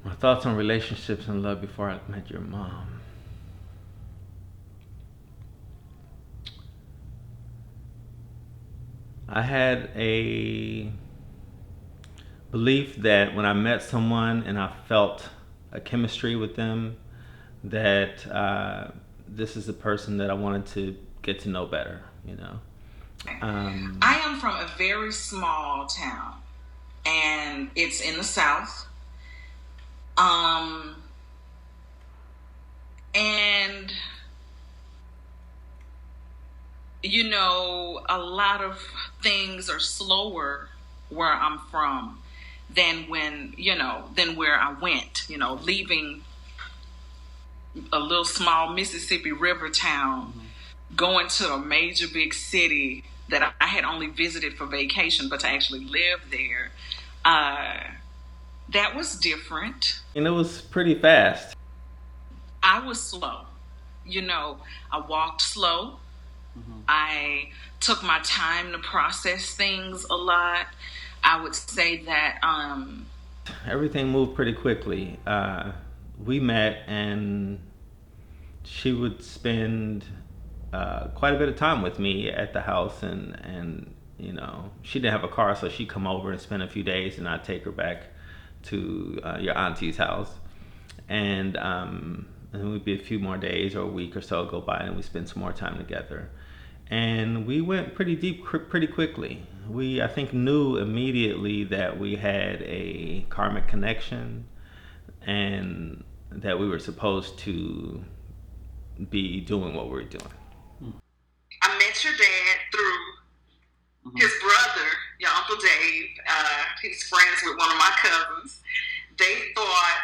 My thoughts on relationships and love before I met your mom. I had a belief that when I met someone and I felt a chemistry with them, that this is the person that I wanted to get to know better, you know. I am from a very small town, and it's in the South. Um, and a lot of things are slower where I'm from than where I went. Leaving a little small Mississippi River town, going to a major big city that I had only visited for vacation, but to actually live there, that was different. And it was pretty fast. I was slow. I walked slow. I took my time to process things a lot. I would say that Everything moved pretty quickly. We met, and she would spend quite a bit of time with me at the house, and she didn't have a car, so she'd come over and spend a few days, and I'd take her back to your auntie's house, and it would be a few more days or a week or so go by, and we spend some more time together. And we went pretty deep pretty quickly. We, I think, knew immediately that we had a karmic connection, and that we were supposed to be doing what we were doing. I met your dad through his brother, your Uncle Dave. He's friends with one of my cousins. They thought,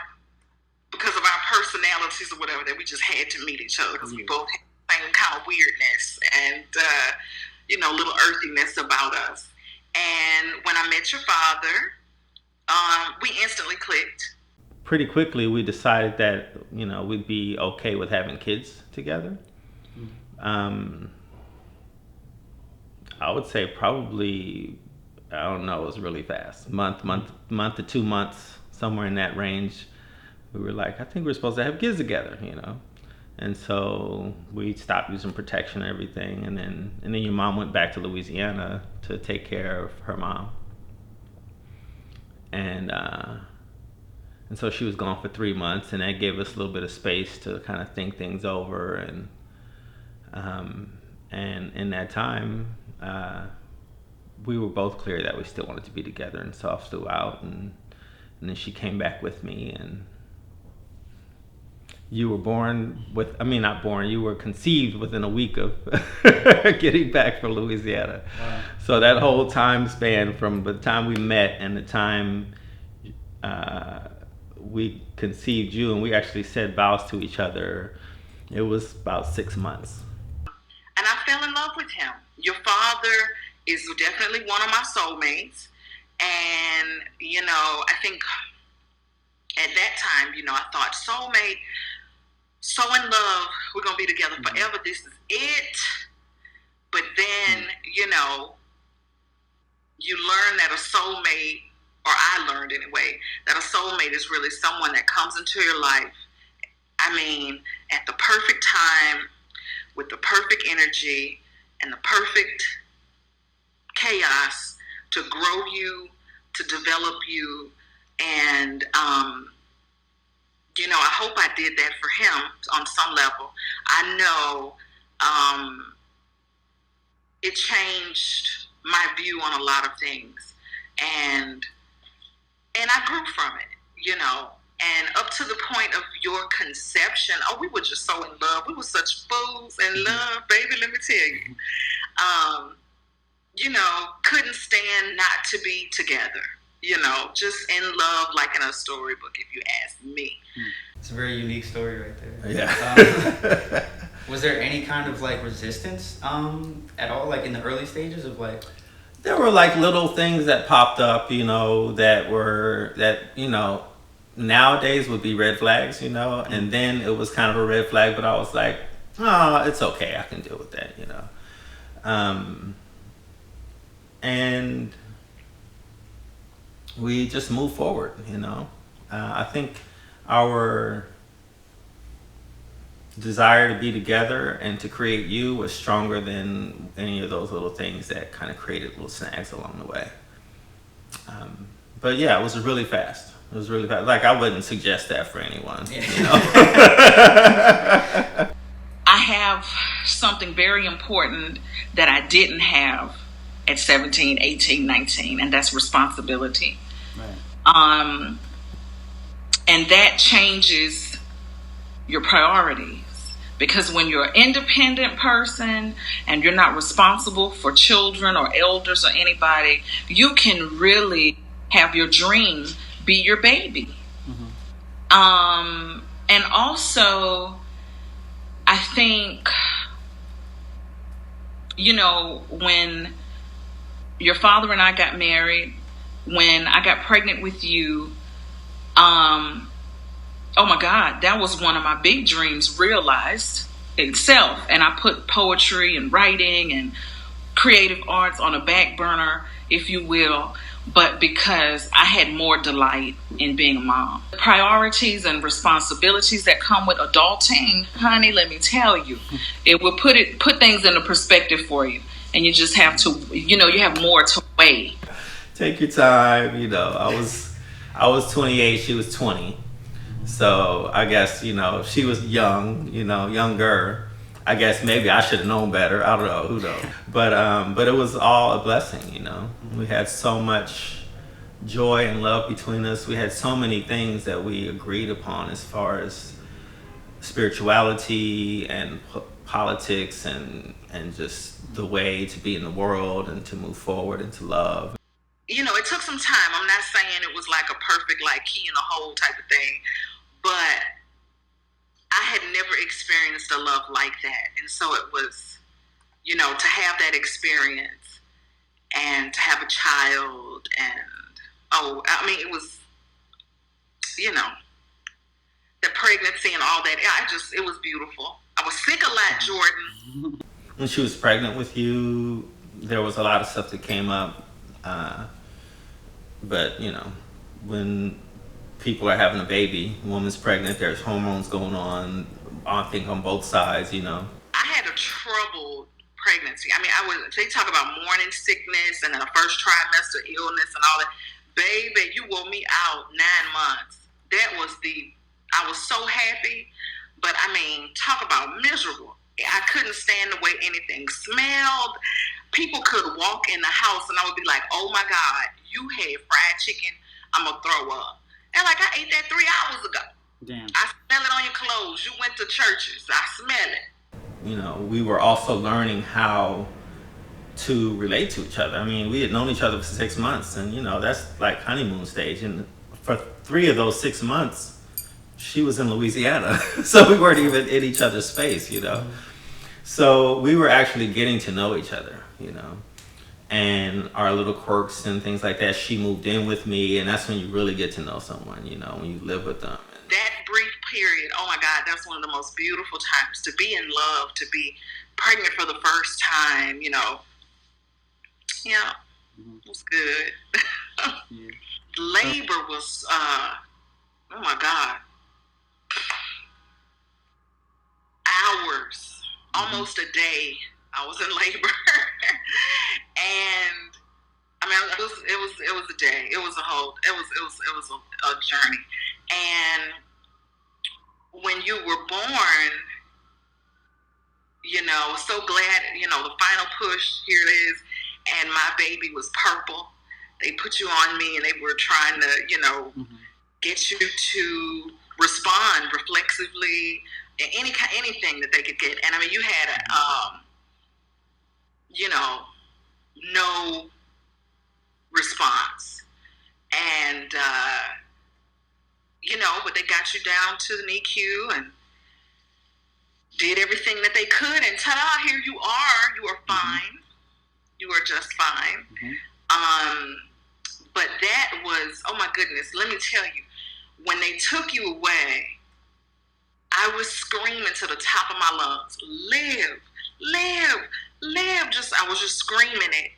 because of our personalities or whatever, that we just had to meet each other because we both had the same kind of weirdness and, little earthiness about us. And when I met your father, we instantly clicked. Pretty quickly, we decided that we'd be okay with having kids together. I would say probably, I don't know, it was really fast. Month to 2 months, somewhere in that range. We were like, I think we're supposed to have kids together. And so we stopped using protection and everything, and then your mom went back to Louisiana to take care of her mom, and so she was gone for 3 months, and that gave us a little bit of space to kind of think things over, and in that time, we were both clear that we still wanted to be together, and stuff flew out, and then she came back with me, and you were not born, you were conceived within a week of getting back from Louisiana. Wow. So that whole time span from the time we met and the time we conceived you and we actually said vows to each other, it was about 6 months. And I fell in love with him. Your father is definitely one of my soulmates. And, I think at that time, I thought soulmate, so in love, we're going to be together forever. This is it. But then, you learn that a soulmate, or I learned anyway, that a soulmate is really someone that comes into your life, at the perfect time, with the perfect energy and the perfect chaos to grow you, to develop you. And, I hope I did that for him on some level. I know it changed my view on a lot of things. And I grew from it, And up to the point of your conception, we were just so in love. We were such fools in love, baby, let me tell you. Couldn't stand not to be together. Just in love like in a storybook, if you ask me. It's a very unique story right there. Yeah. Was there any kind of resistance at all, in the early stages of There were little things that popped up, nowadays would be red flags, and then it was kind of a red flag, but I was like, oh, it's okay, I can deal with that, and we just moved forward, I think our desire to be together and to create you was stronger than any of those little things that kind of created little snags along the way. But yeah, it was really fast. It was really fast. Like, I wouldn't suggest that for anyone. Yeah. You know? I have something very important that I didn't have at 17, 18, 19, and that's responsibility. Right. And that changes your priorities. Because when you're an independent person and you're not responsible for children or elders or anybody, you can really have your dream be your baby. And also, I think, when your father and I got married, when I got pregnant with you, oh my God, that was one of my big dreams realized itself. And I put poetry and writing and creative arts on a back burner, if you will, but because I had more delight in being a mom. The priorities and responsibilities that come with adulting, honey, let me tell you, it will put things into perspective for you. And you just have to, you have more to weigh. Take your time. I was 28, she was 20. So I guess, she was young, younger. I guess maybe I should have known better. I don't know, who knows. But it was all a blessing, We had so much joy and love between us. We had so many things that we agreed upon as far as spirituality and politics and just the way to be in the world and to move forward and to love. It took some time. I'm not saying it was like a perfect, like, key in the hole type of thing, but I had never experienced a love like that. And so it was, to have that experience and to have a child and, it was, the pregnancy and all that. It was beautiful. I was sick a lot, Jordan. When she was pregnant with you, there was a lot of stuff that came up. But, when people are having a baby, a woman's pregnant, there's hormones going on, I think on both sides, I had a troubled pregnancy. They talk about morning sickness and then the first trimester illness and all that. Baby, you wore me out 9 months. I was so happy, but talk about miserable. I couldn't stand the way anything smelled. People could walk in the house and I would be like, oh my God, you had fried chicken, I'm going to throw up. And I ate that 3 hours ago. Damn. I smell it on your clothes. You went to churches. I smell it. We were also learning how to relate to each other. We had known each other for 6 months and, that's like honeymoon stage. And for 3 of those 6 months, she was in Louisiana. So we weren't even in each other's space, So we were actually getting to know each other, and our little quirks and things like that. She moved in with me, and that's when you really get to know someone, when you live with them. That brief period, oh my God, that's one of the most beautiful times to be in love, to be pregnant for the first time, Yeah, it was good. Yeah. Labor was, oh my God, hours, almost a day. I was in labor, and it was a day. It was a journey. And when you were born, so glad, the final push, here it is, and my baby was purple. They put you on me, and they were trying to, get you to respond reflexively, anything that they could get. And you had no response. And, but they got you down to the NICU and did everything that they could. And ta-da, here you are. You are fine. You are just fine. But that was, oh my goodness, let me tell you, when they took you away, I was screaming to the top of my lungs, live, live, live. I was just screaming it.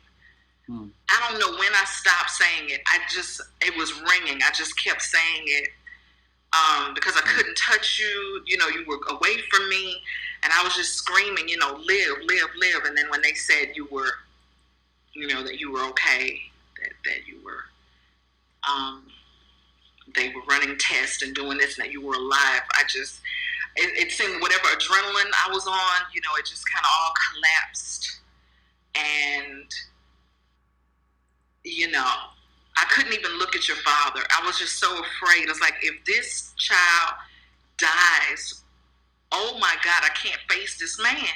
I don't know when I stopped saying it. It was ringing. I just kept saying it because I couldn't touch you. You know, you were away from me, and I was just screaming, you know, live, live, live. And then when they said you were, you know, that you were okay, that you were, they were running tests and doing this, and that you were alive, it seemed whatever adrenaline I was on, you know, it just kind of all collapsed. And, you know, I couldn't even look at your father. I was just so afraid. I was like, if this child dies, oh my God, I can't face this man.